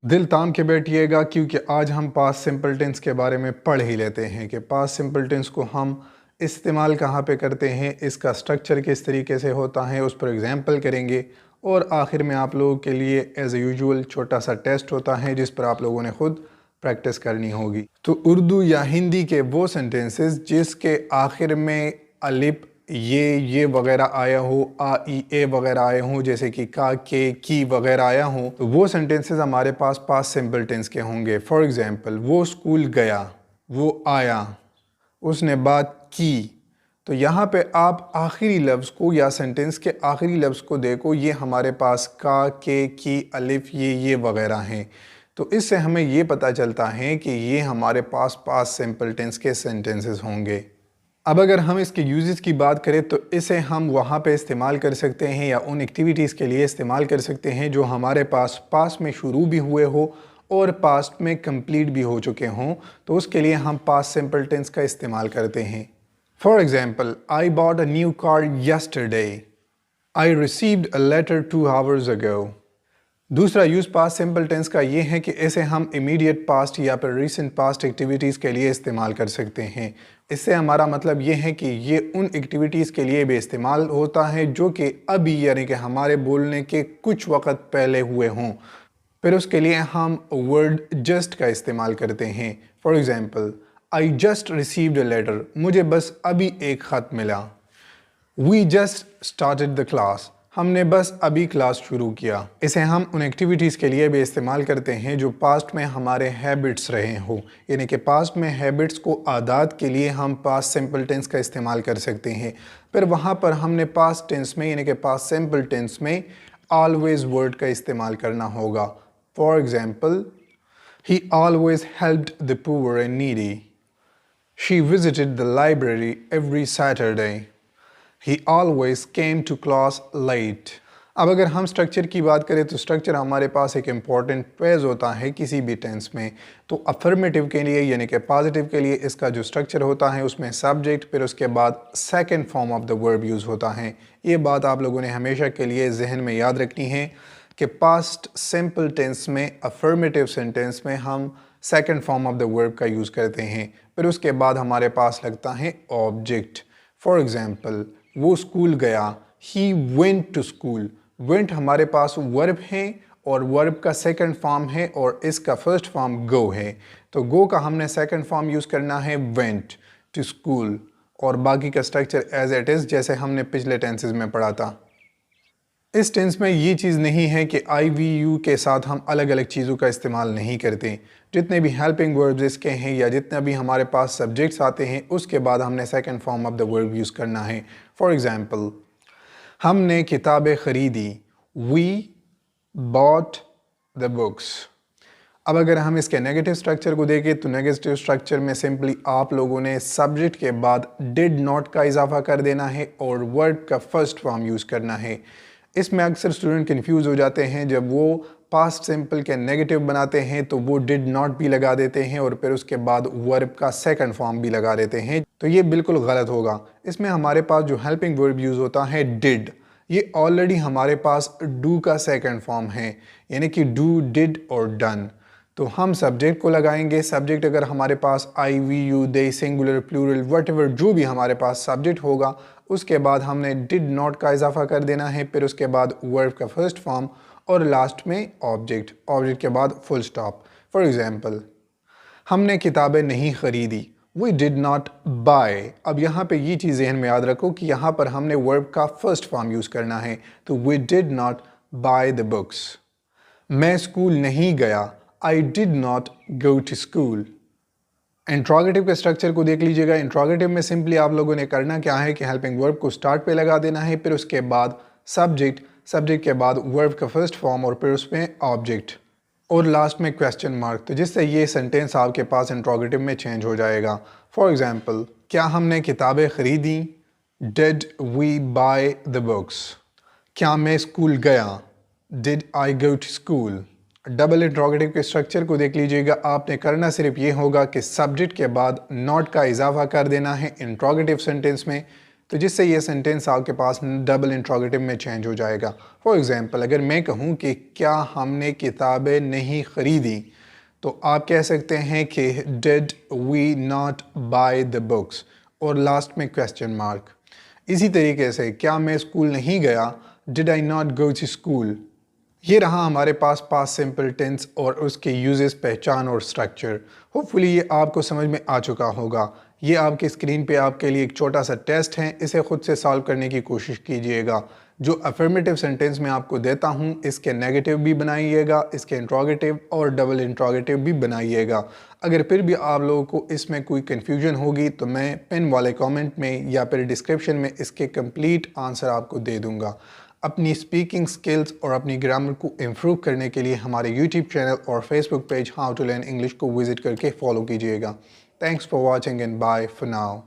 दिल थाम के बैठिएगा क्योंकि आज हम पास्ट सिंपल टेंस के बारे में पढ़ ही लेते हैं कि पास्ट सिंपल टेंस को हम इस्तेमाल कहाँ पे करते हैं, इसका स्ट्रक्चर किस तरीके से होता है, उस पर एग्जांपल करेंगे और आखिर में आप लोगों के लिए एज़ यूजुअल छोटा सा टेस्ट होता है जिस पर आप लोगों ने खुद प्रैक्टिस करनी होगी। तो उर्दू या हिंदी के वो सेंटेंसेस जिसके आखिर में अलिफ ये वगैरह आया हो, आ ई ए वगैरह आए हों, जैसे कि का के की वगैरह आया हो, तो वो सेंटेंसेस हमारे पास पास्ट सिंपल टेंस के होंगे। फॉर एग्जांपल, वो स्कूल गया, वो आया, उसने बात की। तो यहाँ पे आप आखिरी लफ्ज़ को या सेंटेंस के आखिरी लफ्ज़ को देखो, ये हमारे पास का के की अलिफ ये वगैरह हैं। तो इससे हमें ये पता चलता है कि ये हमारे पास पास्ट सिंपल टेंस के सेंटेंसेस होंगे। अब अगर हम इसके यूजेस की बात करें तो इसे हम वहाँ पे इस्तेमाल कर सकते हैं या उन एक्टिविटीज़ के लिए इस्तेमाल कर सकते हैं जो हमारे पास पास्ट में शुरू भी हुए हो और पास्ट में कंप्लीट भी हो चुके हों। तो उसके लिए हम पास्ट सिंपल टेंस का इस्तेमाल करते हैं। For example, I bought a new car yesterday, I received a letter 2 hours ago. दूसरा यूज़ पास्ट सिंपल टेंस का ये है कि इसे हम इमीडिएट पास्ट या फिर रीसेंट पास्ट एक्टिविटीज़ के लिए इस्तेमाल कर सकते हैं। इससे हमारा मतलब ये है कि ये उन एक्टिविटीज़ के लिए भी इस्तेमाल होता है जो कि अभी यानी कि हमारे बोलने के कुछ वक्त पहले हुए हों। फिर उसके लिए हम वर्ड जस्ट का इस्तेमाल करते हैं। For example, I just received a letter, मुझे बस अभी एक ख़त मिला। We just started the class, हमने बस अभी क्लास शुरू किया। इसे हम उन एक्टिविटीज़ के लिए भी इस्तेमाल करते हैं जो पास्ट में हमारे हैबिट्स रहे हो, यानी कि पास्ट में हैबिट्स को आदत के लिए हम पास्ट सिंपल टेंस का इस्तेमाल कर सकते हैं। फिर वहाँ पर हमने पास्ट टेंस में यानी कि पास्ट सिंपल टेंस में ऑलवेज वर्ड का इस्तेमाल करना होगा। For example, he always helped the poor and needy, she visited the library every Saturday, He always came to class late। अब अगर हम स्ट्रक्चर की बात करें तो स्ट्रक्चर हमारे पास एक इम्पॉर्टेंट फेज होता है किसी भी टेंस में। तो अफर्मेटिव के लिए यानी कि पॉजिटिव के लिए इसका जो स्ट्रक्चर होता है उसमें सब्जेक्ट, फिर उसके बाद second form of the verb use होता है। ये बात आप लोगों ने हमेशा के लिए जहन में याद रखनी है कि पास्ट सिंपल टेंस में अफर्मेटिव सेंटेंस में हम second form of the verb का यूज़ करते हैं। फिर उसके बाद हमारे पास लगता है ऑब्जेक्ट। फॉर एग्ज़ाम्पल, वो स्कूल गया, he went to school. Went हमारे पास वर्ब है और वर्ब का सेकंड फॉर्म है और इसका फर्स्ट फॉर्म गो है। तो गो का हमने सेकंड फॉर्म यूज़ करना है वेंट टू स्कूल, और बाकी का स्ट्रक्चर एज इट इज़ जैसे हमने पिछले टेंसेस में पढ़ा था। इस टेंस में ये चीज़ नहीं है कि आई वी यू के साथ हम अलग अलग चीज़ों का इस्तेमाल नहीं करते। जितने भी हेल्पिंग वर्ब्स इसके हैं या जितने भी हमारे पास सब्जेक्ट्स आते हैं उसके बाद हमने second form of the verb use करना है। फॉर एग्ज़ाम्पल, हमने किताबें ख़रीदी, वी बॉट द बुक्स। अब अगर हम इसके नेगेटिव स्ट्रक्चर को देखें तो नेगेटिव स्ट्रक्चर में सिंपली आप लोगों ने सब्जेक्ट के बाद डिड नॉट का इजाफा कर देना है और वर्ब का फर्स्ट फॉर्म यूज़ करना है। इसमें अक्सर स्टूडेंट कंफ्यूज हो जाते हैं, जब वो पास्ट सिंपल के नेगेटिव बनाते हैं तो वो डिड नॉट भी लगा देते हैं और फिर उसके बाद वर्ब का सेकंड फॉर्म भी लगा देते हैं। तो ये बिल्कुल गलत होगा। इसमें हमारे पास जो हेल्पिंग वर्ब यूज़ होता है डिड, ये ऑलरेडी हमारे पास डू का सेकंड फॉर्म है, यानी कि डू, डिड और डन। तो हम सब्जेक्ट को लगाएंगे। सब्जेक्ट अगर हमारे पास I we you they singular plural whatever जो भी हमारे पास सब्जेक्ट होगा उसके बाद हमने डिड नॉट का इजाफा कर देना है, फिर उसके बाद वर्ब का फर्स्ट फॉर्म और लास्ट में ऑब्जेक्ट, ऑब्जेक्ट के बाद फुल स्टॉप। फॉर एग्जाम्पल, हमने किताबें नहीं ख़रीदी, वी डिड नॉट बाय। अब यहाँ पे ये चीज़ जहन में याद रखो कि यहाँ पर हमने वर्ब का फर्स्ट फॉर्म यूज़ करना है, तो we did not buy the books. मैं स्कूल नहीं गया, I did not go to school. Interrogative के स्ट्रक्चर को देख लीजिएगा। इंट्रोगेटिव में सिंपली आप लोगों ने करना क्या है कि हेल्पिंग वर्ब को स्टार्ट पे लगा देना है, फिर उसके बाद सब्जेक्ट, सब्जेक्ट के बाद वर्ब का फर्स्ट फॉर्म और फिर उसमें ऑब्जेक्ट और लास्ट में क्वेश्चन मार्क। तो जिससे ये सेंटेंस आपके पास इंट्रोगेटिव में चेंज हो जाएगा। फॉर एग्जाम्पल, क्या हमने किताबें ख़रीदी, did we buy the books. क्या मैं स्कूल गया, did I go to school. Double interrogative के स्ट्रक्चर को देख लीजिएगा। आपने करना सिर्फ ये होगा कि सब्जेक्ट के बाद नॉट का इजाफा कर देना है इंट्रोगेटिव सेंटेंस में, तो जिससे ये सेंटेंस आपके पास डबल इंट्रोगेटिव में चेंज हो जाएगा। फॉर एग्ज़ाम्पल अगर मैं कहूँ कि क्या हमने किताबें नहीं ख़रीदी, तो आप कह सकते हैं कि did we not buy the books, और लास्ट में क्वेश्चन मार्क। इसी तरीके से क्या मैं स्कूल नहीं गया, did I not go to school. ये रहा हमारे पास सिंपल टेंस और उसके यूजेस, पहचान और स्ट्रक्चर। होपफुली ये आपको समझ में आ चुका होगा। ये आपकी स्क्रीन पे आपके लिए एक छोटा सा टेस्ट है, इसे खुद से सॉल्व करने की कोशिश कीजिएगा। जो अफर्मेटिव सेंटेंस मैं आपको देता हूँ इसके नेगेटिव भी बनाइएगा, इसके इंट्रोगेटिव और डबल इंट्रोगेटिव भी बनाइएगा। अगर फिर भी आप लोगों को इसमें कोई कन्फ्यूजन होगी तो मैं पिन वाले कमेंट में या फिर डिस्क्रिप्शन में इसके कंप्लीट आंसर आपको दे दूँगा। अपनी स्पीकिंग स्किल्स और अपनी ग्रामर को इम्प्रूव करने के लिए हमारे यूट्यूब चैनल और Facebook page how to learn English को विजिट करके फॉलो कीजिएगा। Thanks for watching and bye for now.